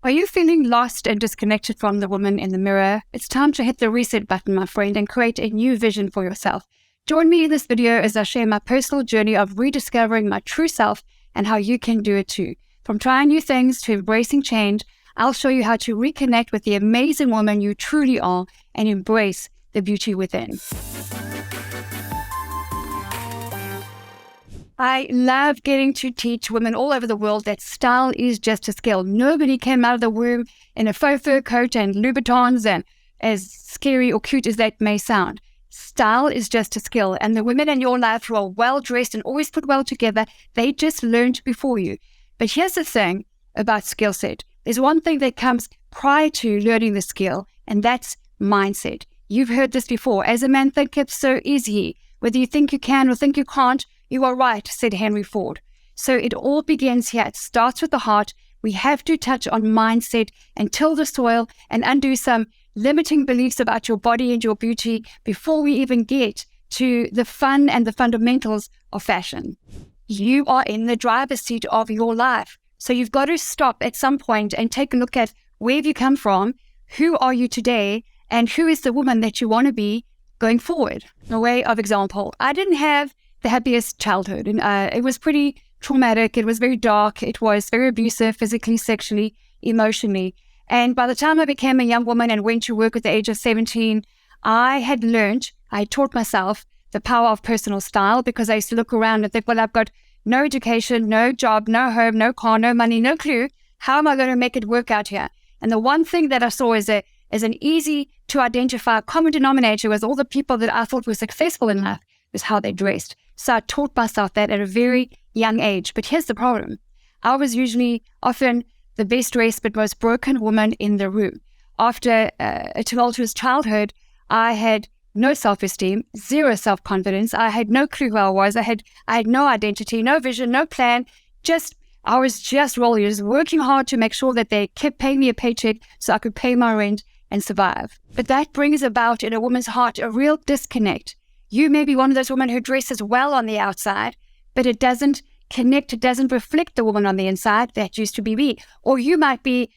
Are you feeling lost and disconnected from the woman in the mirror? It's time to hit the reset button, my friend, and create a new vision for yourself. Join me in this video as I share my personal journey of rediscovering my true self and how you can do it too. From trying new things to embracing change, I'll show you how to reconnect with the amazing woman you truly are and embrace the beauty within. I love getting to teach women all over the world that style is just a skill. Nobody came out of the womb in a faux fur coat and Louboutins, and as scary or cute as that may sound. Style is just a skill, and the women in your life who are well-dressed and always put well together, they just learned before you. But here's the thing about skill set. There's one thing that comes prior to learning the skill, and that's mindset. You've heard this before. As a man thinketh, so is he. Whether you think you can or think you can't, you are right, said Henry Ford. So it all begins here. It starts with the heart. We have to touch on mindset and till the soil and undo some limiting beliefs about your body and your beauty before we even get to the fun and the fundamentals of fashion. You are in the driver's seat of your life. So you've got to stop at some point and take a look at where have you come from, who are you today, and who is the woman that you want to be going forward. A way of example, I didn't have the happiest childhood, and it was pretty traumatic. It was very dark. It was very abusive, physically, sexually, emotionally. And by the time I became a young woman and went to work at the age of 17, I had taught myself the power of personal style, because I used to look around and think, well, I've got no education, no job, no home, no car, no money, no clue. How am I going to make it work out here? And the one thing that I saw as an easy to identify common denominator was all the people that I thought were successful in life was how they dressed. So I taught myself that at a very young age. But here's the problem. I was often the best dressed but most broken woman in the room. After a tumultuous childhood, I had no self-esteem, zero self-confidence. I had no clue who I was. I had no identity, no vision, no plan. I was just working hard to make sure that they kept paying me a paycheck so I could pay my rent and survive. But that brings about in a woman's heart a real disconnect. You may be one of those women who dresses well on the outside, but it doesn't connect, it doesn't reflect the woman on the inside that used to be me. Or you might be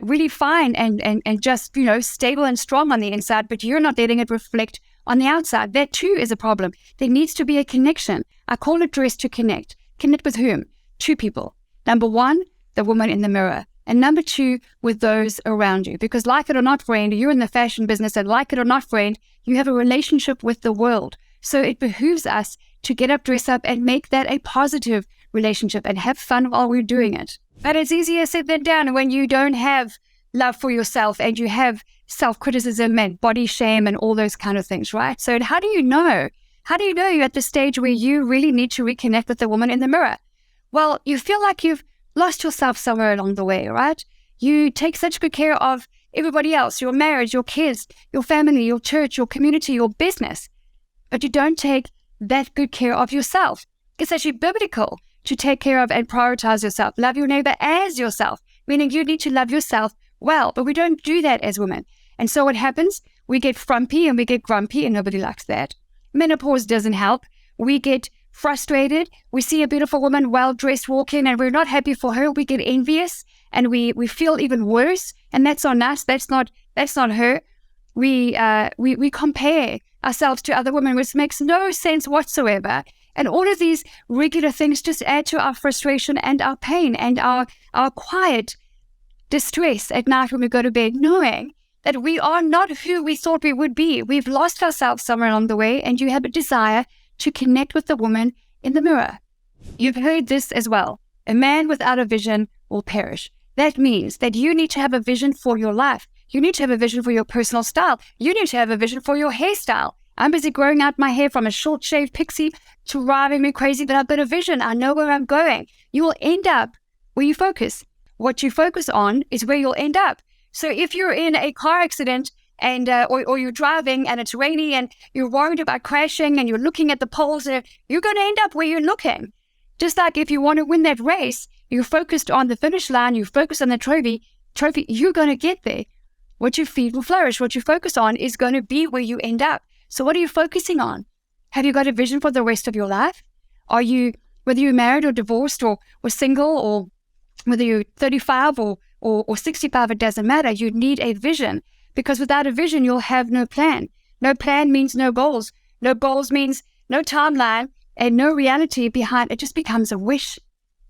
really fine and just, stable and strong on the inside, but you're not letting it reflect on the outside. That too is a problem. There needs to be a connection. I call it dress to connect. Connect with whom? Two people. Number one, the woman in the mirror. And number two, with those around you. Because like it or not, friend, you're in the fashion business, and like it or not, friend, you have a relationship with the world. So it behooves us to get up, dress up, and make that a positive relationship and have fun while we're doing it. But it's easier said than done when you don't have love for yourself and you have self-criticism and body shame and all those kind of things, right? So how do you know? How do you know you're at the stage where you really need to reconnect with the woman in the mirror? Well, you feel like you've lost yourself somewhere along the way, right? You take such good care of everybody else, your marriage, your kids, your family, your church, your community, your business, but you don't take that good care of yourself. It's actually biblical to take care of and prioritize yourself. Love your neighbor as yourself, meaning you need to love yourself well, but we don't do that as women. And so what happens? We get frumpy and we get grumpy, and nobody likes that. Menopause doesn't help. We get frustrated. We see a beautiful woman well-dressed walk in and we're not happy for her. We get envious and we feel even worse. And that's on us. That's not her. We compare ourselves to other women, which makes no sense whatsoever. And all of these regular things just add to our frustration and our pain and our quiet distress at night when we go to bed, knowing that we are not who we thought we would be. We've lost ourselves somewhere along the way, and you have a desire to connect with the woman in the mirror. You've heard this as well. A man without a vision will perish. That means that you need to have a vision for your life. You need to have a vision for your personal style. You need to have a vision for your hairstyle. I'm busy growing out my hair from a short shaved pixie to driving me crazy, but I've got a vision. I know where I'm going. You will end up where you focus. What you focus on is where you'll end up. So if you're in a car accident and or you're driving and it's rainy and you're worried about crashing and you're looking at the poles, you're going to end up where you're looking. Just like if you want to win that race, you're focused on the finish line, you're focused on the trophy, you're going to get there. What you feed will flourish. What you focus on is going to be where you end up. So what are you focusing on? Have you got a vision for the rest of your life? Are you, whether you're married or divorced or single, or whether you're 35 or or 65, it doesn't matter. You need a vision, because without a vision, you'll have no plan. No plan means no goals. No goals means no timeline, and no reality behind it. Just becomes a wish.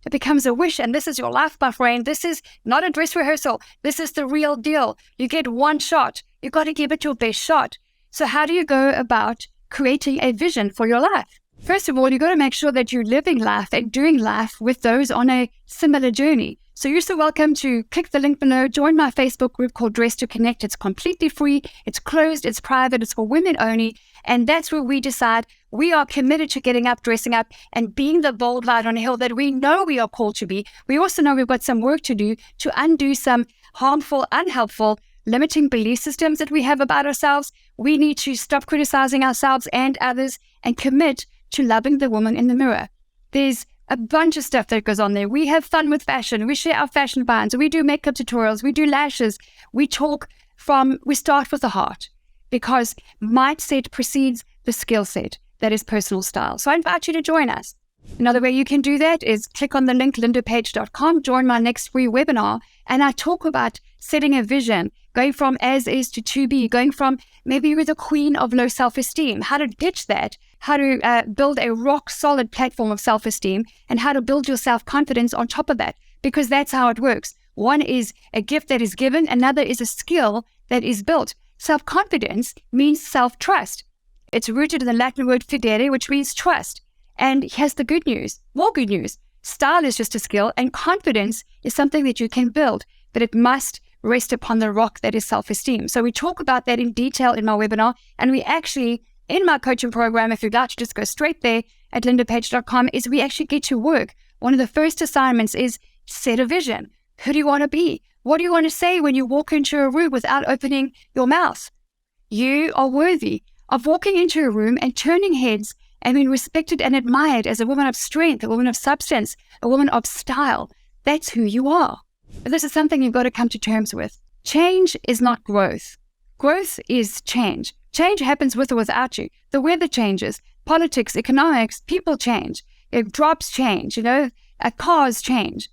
It becomes a wish, and this is your life, my friend. This is not a dress rehearsal. This is the real deal. You get one shot. You got to give it your best shot. So how do you go about creating a vision for your life? First of all, you got to make sure that you're living life and doing life with those on a similar journey. So you're so welcome to click the link below, join my Facebook group called Dress to Connect. It's completely free, it's closed, it's private, it's for women only. And that's where we decide we are committed to getting up, dressing up, and being the bold light on a hill that we know we are called to be. We also know we've got some work to do to undo some harmful, unhelpful, limiting belief systems that we have about ourselves. We need to stop criticizing ourselves and others and commit to loving the woman in the mirror. There's a bunch of stuff that goes on there. We have fun with fashion. We share our fashion finds. We do makeup tutorials. We do lashes. We start with the heart, because mindset precedes the skill set that is personal style. So I invite you to join us. Another way you can do that is click on the link lindapage.com, join my next free webinar, and I talk about setting a vision, going from as is to be, going from maybe you're the queen of low self-esteem, how to ditch that, how to build a rock solid platform of self-esteem, and how to build your self-confidence on top of that, because that's how it works. One is a gift that is given, another is a skill that is built. Self-confidence means self-trust. It's rooted in the Latin word fidere, which means trust. And here's the good news, more good news. Style is just a skill, and confidence is something that you can build, but it must rest upon the rock that is self-esteem. So we talk about that in detail in my webinar, and we actually, in my coaching program, if you'd like to just go straight there at lindapage.com, is we actually get to work. One of the first assignments is set a vision. Who do you want to be? What do you want to say when you walk into a room without opening your mouth? You are worthy of walking into a room and turning heads and being respected and admired as a woman of strength, a woman of substance, a woman of style. That's who you are. But this is something you've got to come to terms with. Change is not growth. Growth is change. Change happens with or without you. The weather changes. Politics, economics, people change. Drops change, cars change.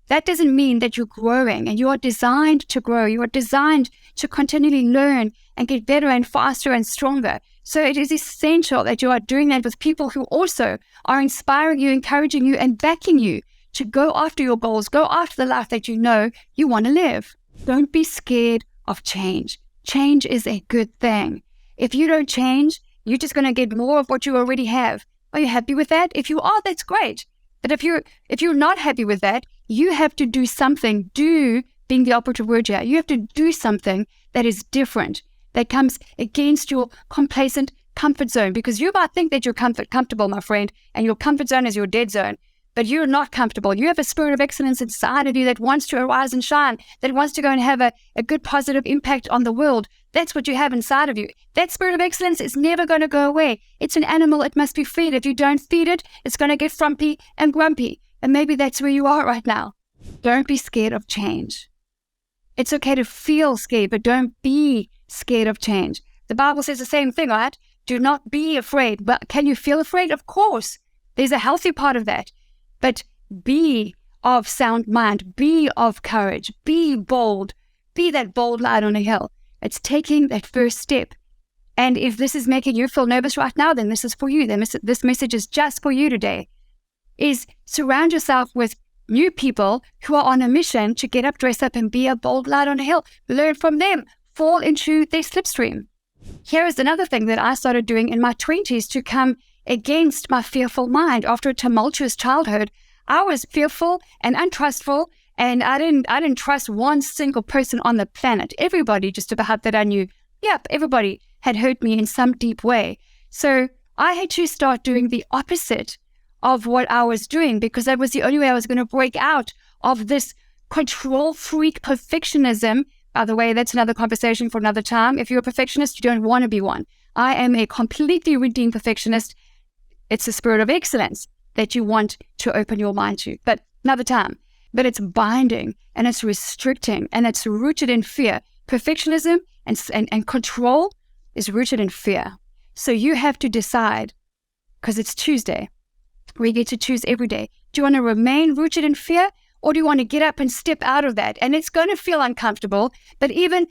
That doesn't mean that you're growing, and you are designed to grow. You are designed to continually learn and get better and faster and stronger. So it is essential that you are doing that with people who also are inspiring you, encouraging you, and backing you to go after your goals, go after the life that you know you want to live. Don't be scared of change. Change is a good thing. If you don't change, you're just going to get more of what you already have. Are you happy with that? If you are, that's great. But if you're not happy with that, you have to do something. Do being the operative word here. You have to do something that is different, that comes against your complacent comfort zone, because you might think that you're comfortable, my friend, and your comfort zone is your dead zone, but you're not comfortable. You have a spirit of excellence inside of you that wants to arise and shine, that wants to go and have a good positive impact on the world. That's what you have inside of you. That spirit of excellence is never going to go away. It's an animal. It must be fed. If you don't feed it, it's going to get frumpy and grumpy. And maybe that's where you are right now. Don't be scared of change. It's okay to feel scared, but don't be scared of change. The Bible says the same thing, right? Do not be afraid. But can you feel afraid? Of course. There's a healthy part of that. But be of sound mind. Be of courage. Be bold. Be that bold light on a hill. It's taking that first step. And if this is making you feel nervous right now, then this is for you. Then this message is just for you today. Is surround yourself with new people who are on a mission to get up, dress up, and be a bold light on a hill. Learn from them. Fall into their slipstream. Here is another thing that I started doing in my 20s to come against my fearful mind. After a tumultuous childhood, I was fearful and untrustful, and I didn't trust one single person on the planet. Everybody just about that I knew, everybody had hurt me in some deep way. So I had to start doing the opposite of what I was doing, because that was the only way I was going to break out of this control freak perfectionism. By the way, that's another conversation for another time. If you're a perfectionist, you don't want to be one. I am a completely redeemed perfectionist. It's the spirit of excellence that you want to open your mind to, but another time. But it's binding, and it's restricting, and it's rooted in fear. Perfectionism and control is rooted in fear. So you have to decide, because it's Tuesday. We get to choose every day. Do you want to remain rooted in fear, Or do you want to get up and step out of that? And it's going to feel uncomfortable, but even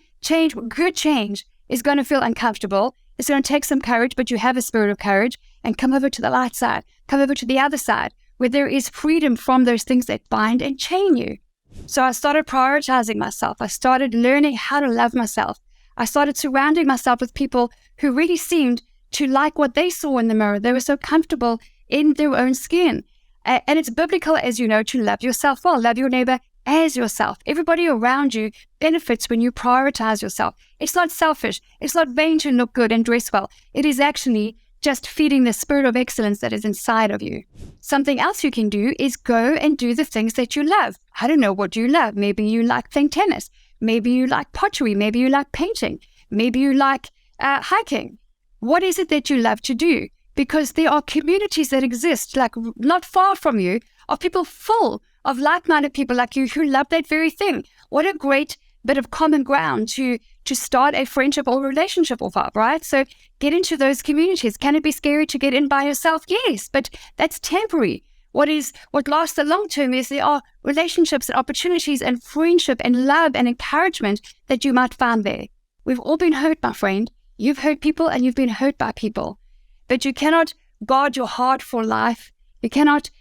good change is going to feel uncomfortable. It's going to take some courage, but you have a spirit of courage, and come over to the light side, come over to the other side, where there is freedom from those things that bind and chain you. So I started prioritizing myself. I started learning how to love myself. I started surrounding myself with people who really seemed to like what they saw in the mirror. They were so comfortable in their own skin. And it's biblical, as you know, to love yourself well. Love your neighbor as yourself. Everybody around you benefits when you prioritize yourself. It's not selfish. It's not vain to look good and dress well. It is actually just feeding the spirit of excellence that is inside of you. Something else you can do is go and do the things that you love. I don't know, what do you love? Maybe you like playing tennis. Maybe you like pottery. Maybe you like painting. Maybe you like hiking. What is it that you love to do? Because there are communities that exist, like not far from you, of people full of like-minded people like you who love that very thing. What a great bit of common ground to start a friendship or relationship off of, right? So get into those communities. Can it be scary to get in by yourself? Yes, but that's temporary. What lasts the long term is there are relationships and opportunities and friendship and love and encouragement that you might find there. We've all been hurt, my friend. You've hurt people and you've been hurt by people. But you cannot guard your heart for life. You cannot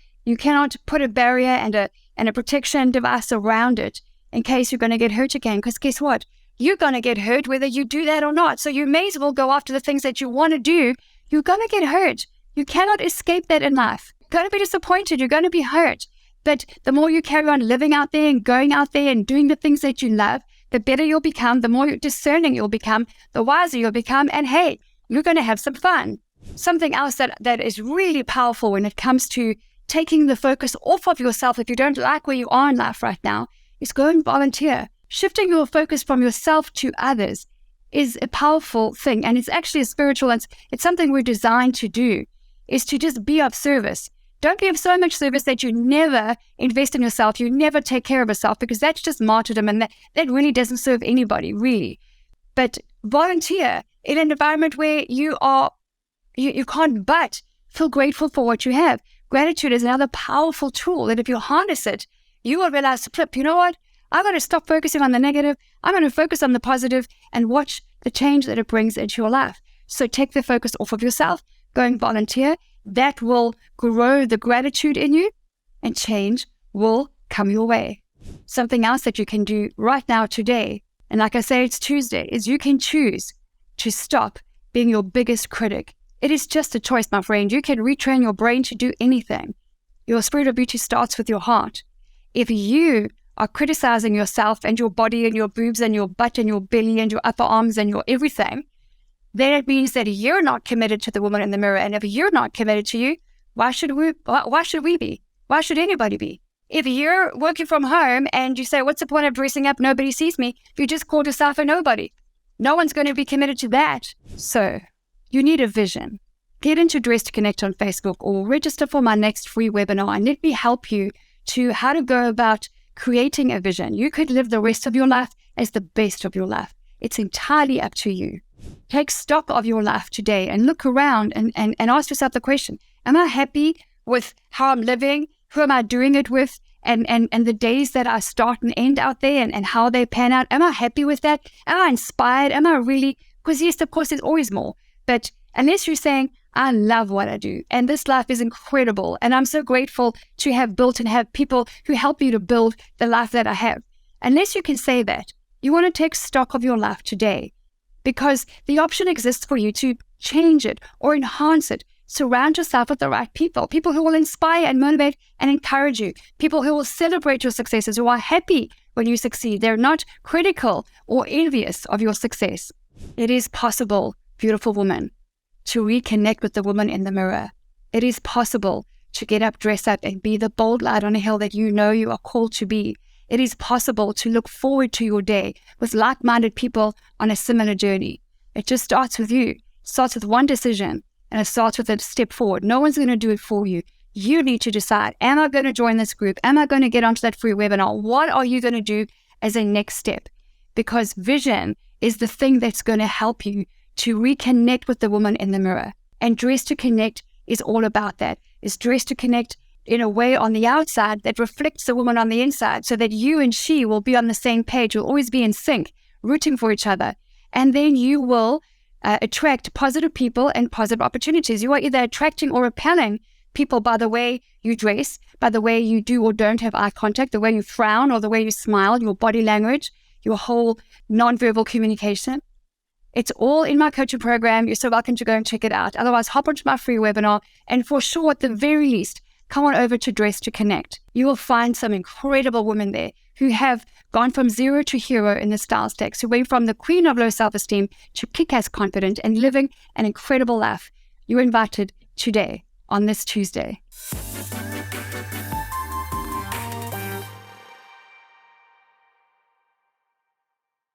put a barrier and a protection device around it in case you're going to get hurt again. Because guess what? You're going to get hurt whether you do that or not. So you may as well go after the things that you want to do. You're going to get hurt. You cannot escape that in life. You're going to be disappointed. You're going to be hurt. But the more you carry on living out there and going out there and doing the things that you love, the better you'll become, the more discerning you'll become, the wiser you'll become. And hey, you're going to have some fun. Something else that is really powerful when it comes to taking the focus off of yourself, if you don't like where you are in life right now, is go and volunteer. Shifting your focus from yourself to others is a powerful thing. And it's actually a spiritual, it's something we're designed to do, is to just be of service. Don't be of so much service that you never invest in yourself, you never take care of yourself, because that's just martyrdom, and that really doesn't serve anybody, really. But volunteer in an environment where you can't but feel grateful for what you have. Gratitude is another powerful tool that if you harness it, you will realize, flip, you know what? I'm going to stop focusing on the negative. I'm going to focus on the positive and watch the change that it brings into your life. So take the focus off of yourself, go and volunteer. That will grow the gratitude in you, and change will come your way. Something else that you can do right now today, and like I say, it's Tuesday, is you can choose to stop being your biggest critic. It is just a choice, my friend. You can retrain your brain to do anything. Your spirit of beauty starts with your heart. If you are criticizing yourself and your body and your boobs and your butt and your belly and your upper arms and your everything, then it means that you're not committed to the woman in the mirror. And if you're not committed to you, why should we be? Why should anybody be? If you're working from home and you say, what's the point of dressing up? Nobody sees me. You just called yourself a nobody. No one's going to be committed to that. So you need a vision. Get into Dress to Connect on Facebook or register for my next free webinar and let me help you to how to go about creating a vision. You could live the rest of your life as the best of your life. It's entirely up to you. Take stock of your life today and look around and ask yourself the question, am I happy with how I'm living? Who am I doing it with? And the days that I start and end out there and how they pan out, am I happy with that? Am I inspired? Am I really? Because yes, of course, there's always more. But unless you're saying, I love what I do, and this life is incredible, and I'm so grateful to have built and have people who help you to build the life that I have. Unless you can say that, you want to take stock of your life today, because the option exists for you to change it or enhance it. Surround yourself with the right people who will inspire and motivate and encourage you, people who will celebrate your successes, who are happy when you succeed. They're not critical or envious of your success. It is possible, beautiful woman, to reconnect with the woman in the mirror. It is possible to get up, dress up, and be the bold light on a hill that you know you are called to be. It is possible to look forward to your day with like-minded people on a similar journey. It just starts with you. It starts with one decision, and it starts with a step forward. No one's going to do it for you. You need to decide, am I going to join this group? Am I going to get onto that free webinar? What are you going to do as a next step? Because vision is the thing that's going to help you to reconnect with the woman in the mirror. And Dress to Connect is all about that. Is Dress to Connect in a way on the outside that reflects the woman on the inside, so that you and she will be on the same page. You'll always be in sync, rooting for each other. And then you will attract positive people and positive opportunities. You are either attracting or repelling people by the way you dress, by the way you do or don't have eye contact, the way you frown or the way you smile, your body language, your whole nonverbal communication. It's all in my coaching program. You're so welcome to go and check it out. Otherwise, hop onto my free webinar, and for sure, at the very least, come on over to Dress to Connect. You will find some incredible women there who have gone from zero to hero in the style stacks, who went from the queen of low self-esteem to kick-ass confident and living an incredible life. You're invited today on this Tuesday.